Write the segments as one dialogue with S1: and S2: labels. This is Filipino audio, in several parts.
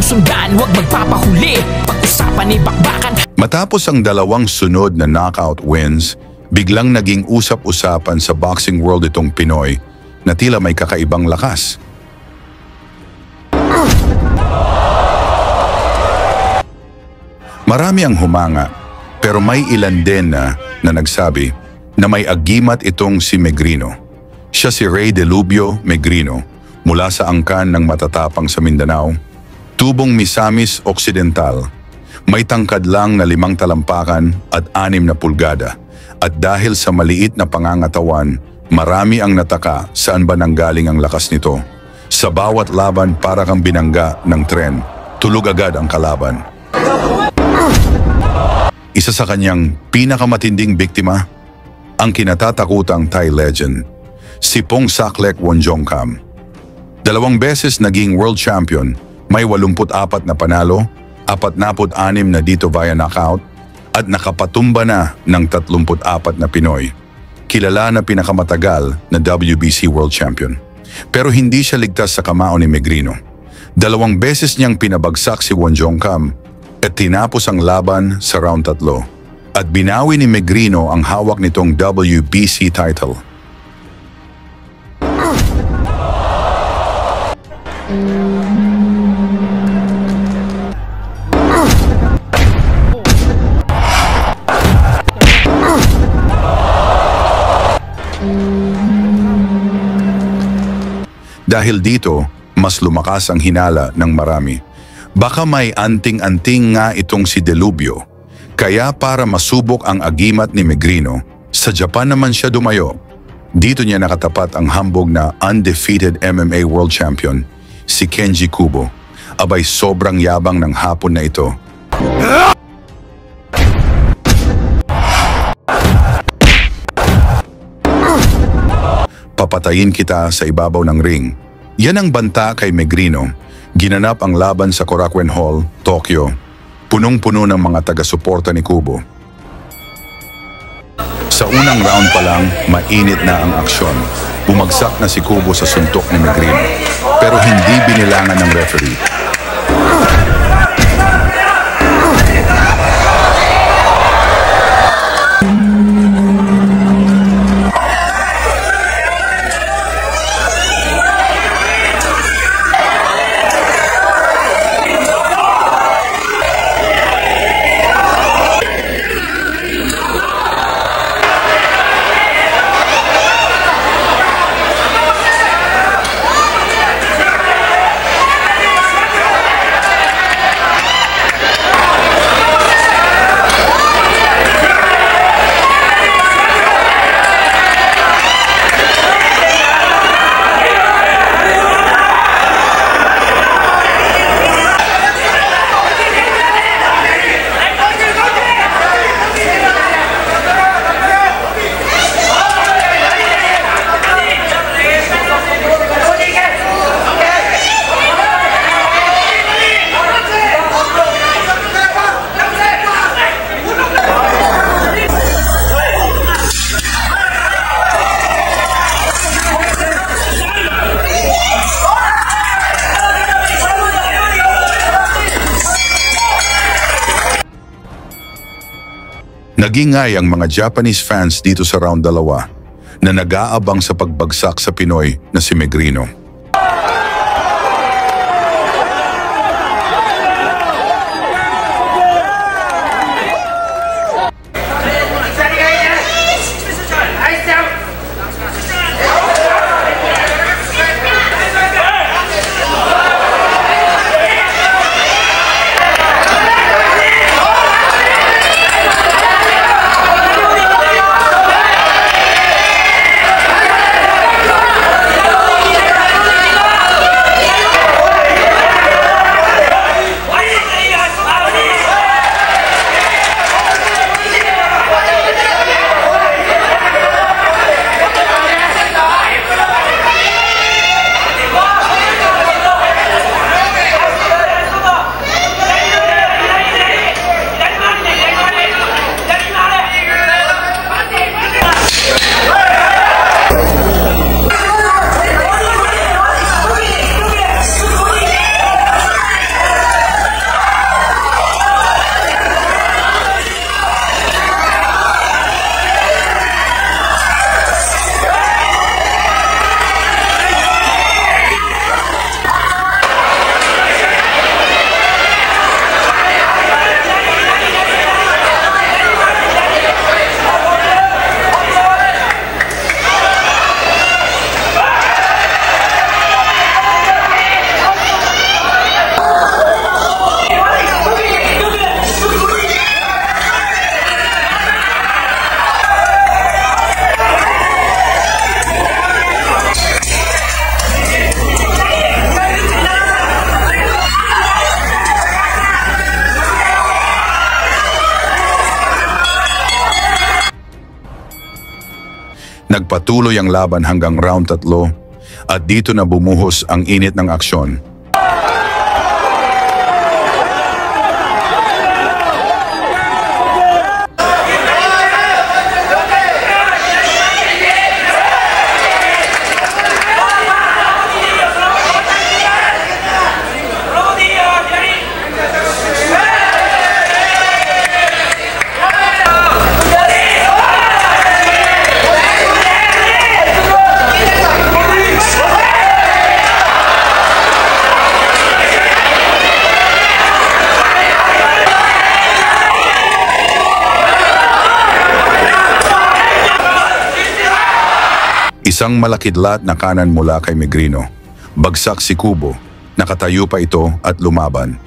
S1: susundan, huwag magpapahuli. Pag-usapan ni bakbakan.
S2: Matapos ang dalawang sunod na knockout wins, biglang naging usap-usapan sa boxing world itong Pinoy na tila may kakaibang lakas. Marami ang humanga, pero may ilan din na nagsabi na may agimat itong si Megrino. Siya si Rey Delubio Megrino, mula sa angkan ng matatapang sa Mindanao, tubong Misamis Occidental. May tangkad lang na 5 talampakan at 6 na pulgada. At dahil sa maliit na pangangatawan, marami ang nataka saan ba nanggaling ang lakas nito. Sa bawat laban para kang binangga ng tren, tulog agad ang kalaban. Isa sa kanyang pinakamatinding biktima, ang kinatatakutang Thai legend, si Pongsaklek Wonjongkam. 2 beses naging world champion, may 84 na panalo, 46 na dito via knockout, at nakapatumba na ng 34 na Pinoy. Kilala na pinakamatagal na WBC world champion. Pero hindi siya ligtas sa kamao ni Megrino. 2 beses niyang pinabagsak si Wonjongkam at tinapos ang laban sa round 3. At binawi ni Megrino ang hawak nitong WBC title. Dahil dito, mas lumakas ang hinala ng marami. Baka may anting-anting nga itong si Delubio. Kaya para masubok ang agimat ni Megrino, sa Japan naman siya dumayo. Dito niya nakatapat ang hambog na undefeated MMA world champion, si Kenji Kubo. Abay sobrang yabang ng hapon na ito. Papatayin kita sa ibabaw ng ring. Yan ang banta kay Megrino. Ginanap ang laban sa Korakuen Hall, Tokyo. Punong-puno ng mga taga-suporta ni Kubo. Sa unang round pa lang, mainit na ang aksyon. Bumagsak na si Kubo sa suntok ni Megrino. Pero hindi binilangan ng referee. Nagingay ang mga Japanese fans dito sa round 2 na nag-aabang sa pagbagsak sa Pinoy na si Megrino. Nagpatuloy ang laban hanggang round 3 at dito na bumuhos ang init ng aksyon. Isang malakidlat na kanan mula kay Megrino. Bagsak si Kubo. Nakatayo pa ito at lumaban.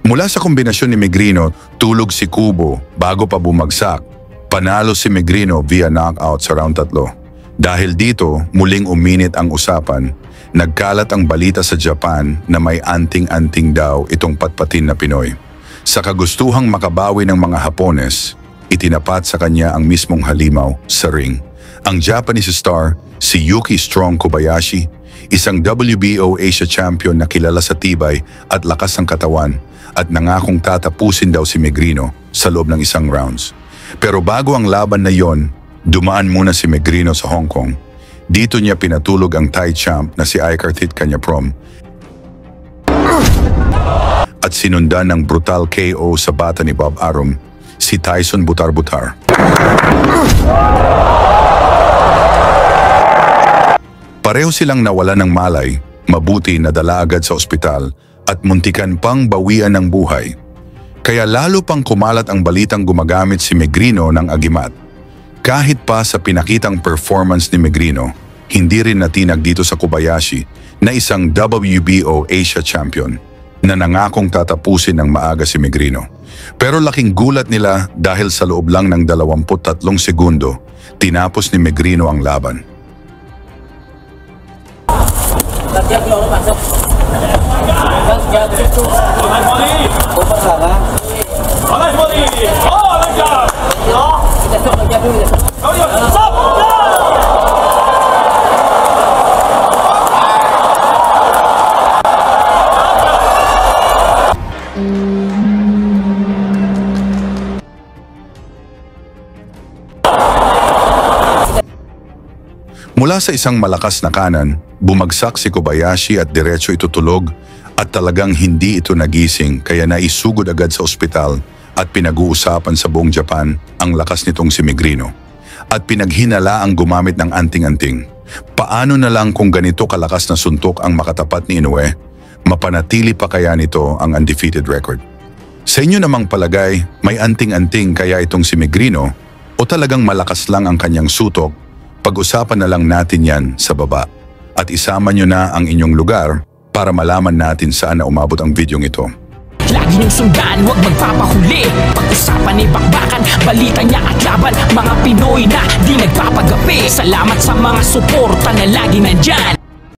S2: Mula sa kombinasyon ni Megrino, tulog si Kubo bago pa bumagsak. Panalo si Megrino via knockout sa round 3. Dahil dito, muling uminit ang usapan. Nagkalat ang balita sa Japan na may anting-anting daw itong patpatin na Pinoy. Sa kagustuhang makabawi ng mga Hapones, itinapat sa kanya ang mismong halimaw sa ring. Ang Japanese star, si Yuki Strong Kobayashi, isang WBO Asia champion na kilala sa tibay at lakas ng katawan at nangakong tatapusin daw si Megrino sa loob ng isang rounds. Pero bago ang laban na yon, dumaan muna si Megrino sa Hong Kong. Dito niya pinatulog ang Thai champ na si Aikarthit Kanyaprom at sinundan ng brutal KO sa bata ni Bob Arum, si Tyson Butar-Butar. Pareho silang nawala ng malay, mabuti na dala agad sa ospital at muntikan pang bawian ng buhay. Kaya lalo pang kumalat ang balitang gumagamit si Megrino ng agimat. Kahit pa sa pinakitang performance ni Megrino, hindi rin natinag dito sa Kobayashi na isang WBO Asia champion na nangakong tatapusin ng maaga si Megrino. Pero laking gulat nila dahil sa loob lang ng 23 segundo, tinapos ni Megrino ang laban. Mula sa isang malakas na kanan, bumagsak si Kobayashi at diretso itutulog at talagang hindi ito nagising kaya naisugod agad sa ospital at pinag-uusapan sa buong Japan ang lakas nitong si Megrino. At pinaghinala ang gumamit ng anting-anting. Paano na lang kung ganito kalakas na suntok ang makatapat ni Inoue, mapanatili pa kaya nito ang undefeated record? Sa inyo namang palagay, may anting-anting kaya itong si Megrino o talagang malakas lang ang kanyang sutok? Pag-usapan na lang natin yan sa baba at isama nyo na ang inyong lugar para malaman natin saan na umabot ang videong ito.
S1: Lagi niyong sundan, huwag magpapahuli. Pag-usapan ni bakbakan, balita niya at laban. Mga Pinoy na di nagpapagapi. Salamat sa mga suporta na lagi nandyan.